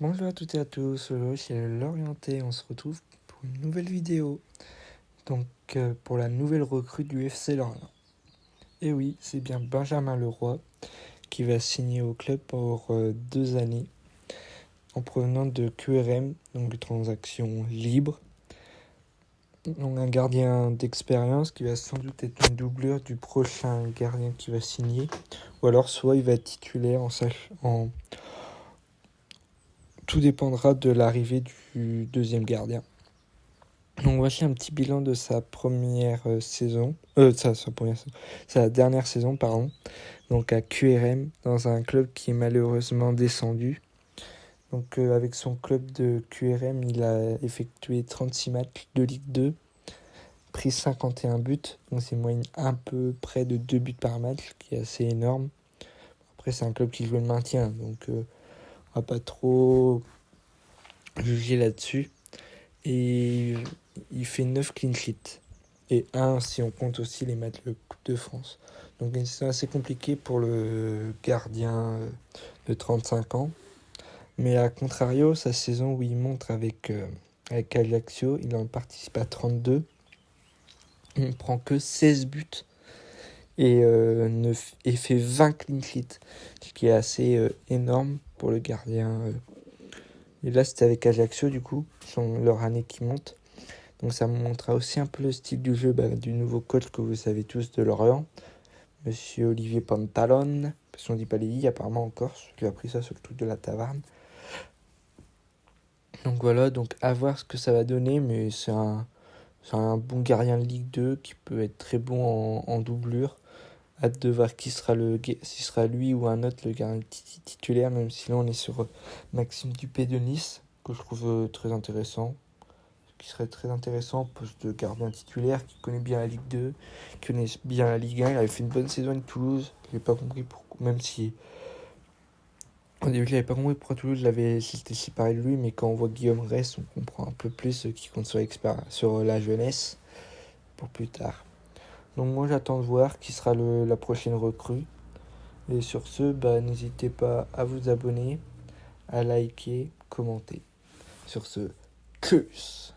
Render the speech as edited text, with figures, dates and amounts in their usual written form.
Bonjour à toutes et à tous, aujourd'hui c'est l'Orienté, on se retrouve pour une nouvelle vidéo, donc pour la nouvelle recrue du FC Lorient. Et oui, c'est bien Benjamin Leroy qui va signer au club pour 2 années en provenant de QRM, donc de transaction libre. Donc un gardien d'expérience qui va sans doute être une doublure du prochain gardien qui va signer, ou alors soit il va être titulaire Tout dépendra de l'arrivée du deuxième gardien. Donc voici un petit bilan de sa première saison, sa dernière saison, pardon. Donc à QRM, dans un club qui est malheureusement descendu. Donc avec son club de QRM, il a effectué 36 matchs de Ligue 2, pris 51 buts. Donc c'est une moyenne un peu près de 2 buts par match, qui est assez énorme. Après c'est un club qui joue le maintien, donc on va pas trop juger là-dessus. Et il fait 9 clean sheets. Et 1 si on compte aussi les matchs de Coupe de France. Donc une saison assez compliquée pour le gardien de 35 ans. Mais à contrario, sa saison où il montre avec Ajaccio, il en participe à 32. Il ne prend que 16 buts et fait 20 clean sheets. Ce qui est assez énorme pour le gardien. Et là, c'était avec Ajaccio, du coup, leur année qui monte. Donc ça me montrera aussi un peu le style du jeu du nouveau coach que vous savez tous de Lorient, Monsieur Olivier Pantalone, parce qu'on dit pas les I apparemment en Corse, qui a appris ça sur le truc de la taverne. Donc voilà, donc à voir ce que ça va donner, mais c'est un bon gardien de Ligue 2 qui peut être très bon en doublure. Hâte de voir si sera lui ou un autre le gardien titulaire, même si là on est sur Maxime Dupé de Nice, que je trouve très intéressant. Qui serait très intéressant, poste de gardien titulaire, qui connaît bien la Ligue 2, qui connaît bien la Ligue 1. Il avait fait une bonne saison avec Toulouse. Je n'ai pas compris pourquoi, même si au début je n'avais pas compris pourquoi Toulouse l'avait séparé de lui, mais quand on voit Guillaume Rest, on comprend un peu plus qui compte sur la jeunesse pour plus tard. Donc moi j'attends de voir qui sera la prochaine recrue. Et sur ce, n'hésitez pas à vous abonner, à liker, commenter. Sur ce, tchuss.